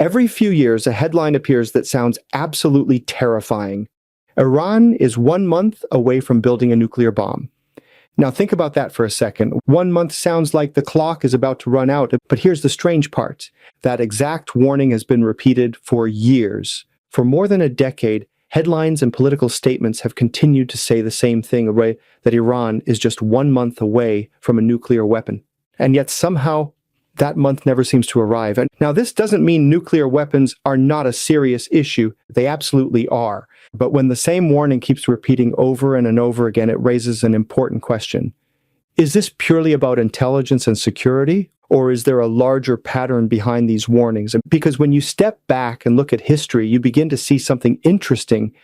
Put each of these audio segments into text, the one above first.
Every few years, a headline appears that sounds absolutely terrifying. Iran is 1 month away from building a nuclear bomb. Now think about that for a second. 1 month sounds like the clock is about to run out, but here's the strange part. That exact warning has been repeated for years. For more than a decade, headlines and political statements have continued to say the same thing, right? That Iran is just 1 month away from a nuclear weapon. And yet somehow that month never seems to arrive. And now this doesn't mean nuclear weapons are not a serious issue. They absolutely are. But when the same warning keeps repeating over and over again, it raises an important question. Is this purely about intelligence and security? Or is there a larger pattern behind these warnings? Because when you step back and look at history, you begin to see something interesting.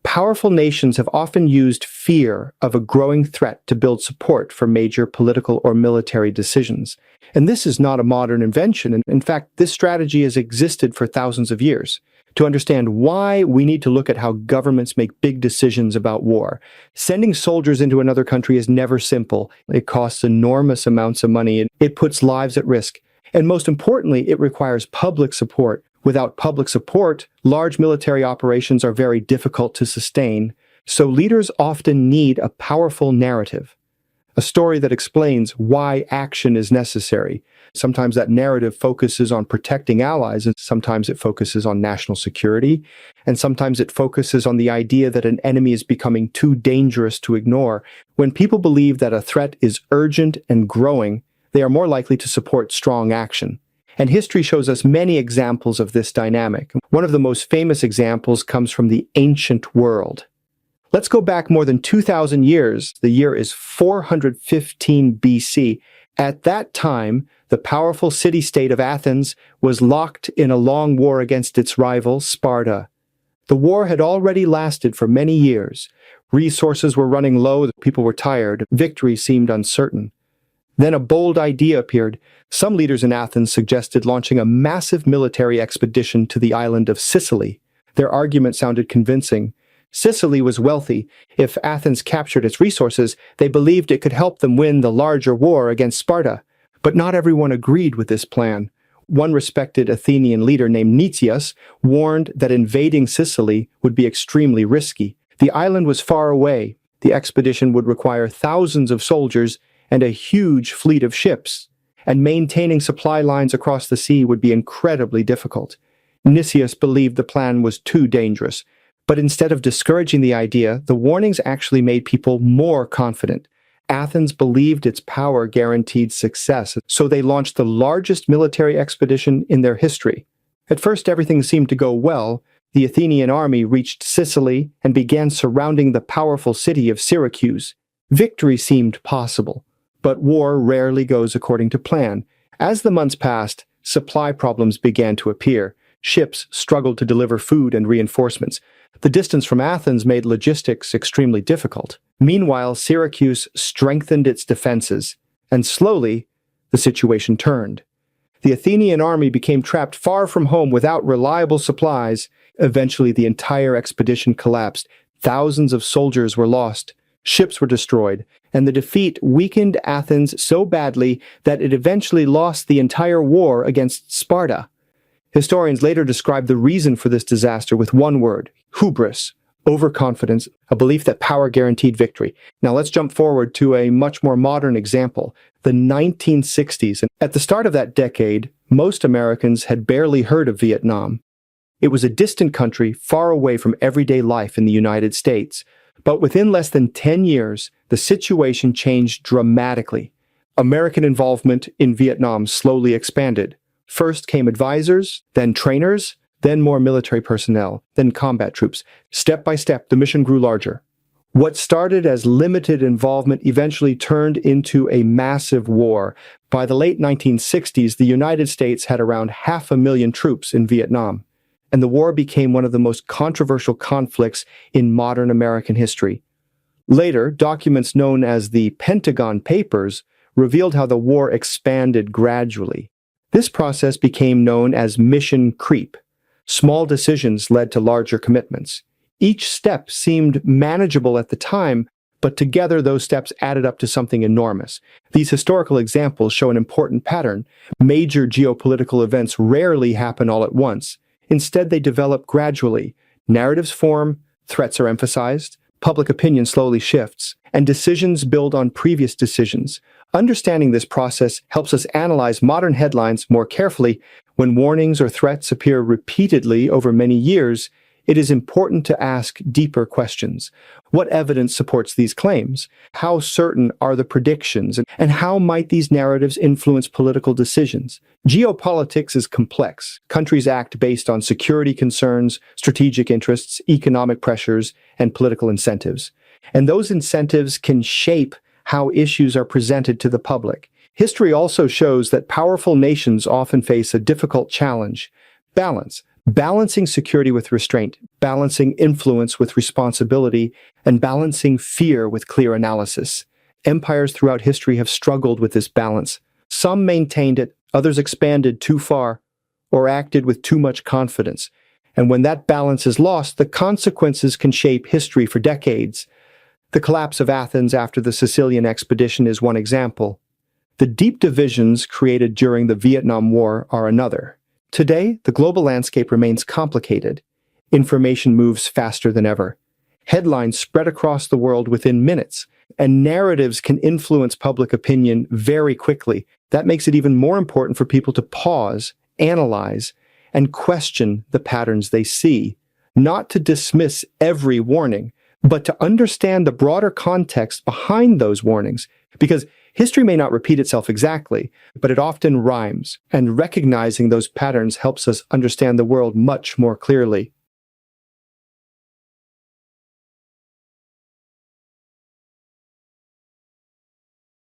Powerful nations have often used fear of a growing threat to build support for major political or military decisions. And this is not a modern invention. In fact, this strategy has existed for thousands of years. To understand why, we need to look at how governments make big decisions about war. Sending soldiers into another country is never simple. It costs enormous amounts of money. It puts lives at risk. And most importantly, it requires public support. Without public support, large military operations are very difficult to sustain. So leaders often need a powerful narrative, a story that explains why action is necessary. Sometimes that narrative focuses on protecting allies, and sometimes it focuses on national security, and sometimes it focuses on the idea that an enemy is becoming too dangerous to ignore. When people believe that a threat is urgent and growing, they are more likely to support strong action. And history shows us many examples of this dynamic. One of the most famous examples comes from the ancient world. Let's go back more than 2,000 years. The year is 415 BC. At that time, the powerful city-state of Athens was locked in a long war against its rival, Sparta. The war had already lasted for many years. Resources were running low, people were tired, victory seemed uncertain. Then a bold idea appeared. Some leaders in Athens suggested launching a massive military expedition to the island of Sicily. Their argument sounded convincing. Sicily was wealthy. If Athens captured its resources, they believed it could help them win the larger war against Sparta. But not everyone agreed with this plan. One respected Athenian leader named Nicias warned that invading Sicily would be extremely risky. The island was far away. The expedition would require thousands of soldiers and a huge fleet of ships, and maintaining supply lines across the sea would be incredibly difficult. Nicias believed the plan was too dangerous. But instead of discouraging the idea, the warnings actually made people more confident. Athens believed its power guaranteed success, so they launched the largest military expedition in their history. At first, everything seemed to go well. The Athenian army reached Sicily and began surrounding the powerful city of Syracuse. Victory seemed possible, but war rarely goes according to plan. As the months passed, supply problems began to appear. Ships struggled to deliver food and reinforcements. The distance from Athens made logistics extremely difficult. Meanwhile, Syracuse strengthened its defenses, and slowly, the situation turned. The Athenian army became trapped far from home without reliable supplies. Eventually, the entire expedition collapsed. Thousands of soldiers were lost. Ships were destroyed, and the defeat weakened Athens so badly that it eventually lost the entire war against Sparta. Historians later describe the reason for this disaster with one word: hubris, overconfidence, a belief that power guaranteed victory. Now let's jump forward to a much more modern example, the 1960s. And at the start of that decade, most Americans had barely heard of Vietnam. It was a distant country far away from everyday life in the United States. But within less than 10 years, the situation changed dramatically. American involvement in Vietnam slowly expanded. First came advisors, then trainers, then more military personnel, then combat troops. Step by step, the mission grew larger. What started as limited involvement eventually turned into a massive war. By the late 1960s, the United States had around 500,000 troops in Vietnam, and the war became one of the most controversial conflicts in modern American history. Later, documents known as the Pentagon Papers revealed how the war expanded gradually. This process became known as mission creep. Small decisions led to larger commitments. Each step seemed manageable at the time, but together those steps added up to something enormous. These historical examples show an important pattern. Major geopolitical events rarely happen all at once. Instead, they develop gradually. Narratives form, threats are emphasized, public opinion slowly shifts, and decisions build on previous decisions. Understanding this process helps us analyze modern headlines more carefully. When warnings or threats appear repeatedly over many years, it is important to ask deeper questions. What evidence supports these claims? How certain are the predictions? And how might these narratives influence political decisions? Geopolitics is complex. Countries act based on security concerns, strategic interests, economic pressures, and political incentives. And those incentives can shape how issues are presented to the public. History also shows that powerful nations often face a difficult challenge: balance. Balancing security with restraint, balancing influence with responsibility, and balancing fear with clear analysis. Empires throughout history have struggled with this balance. Some maintained it, others expanded too far, or acted with too much confidence. And when that balance is lost, the consequences can shape history for decades. The collapse of Athens after the Sicilian expedition is one example. The deep divisions created during the Vietnam War are another. Today, the global landscape remains complicated. Information moves faster than ever. Headlines spread across the world within minutes, and narratives can influence public opinion very quickly. That makes it even more important for people to pause, analyze, and question the patterns they see. Not to dismiss every warning, but to understand the broader context behind those warnings. Because history may not repeat itself exactly, but it often rhymes, and recognizing those patterns helps us understand the world much more clearly.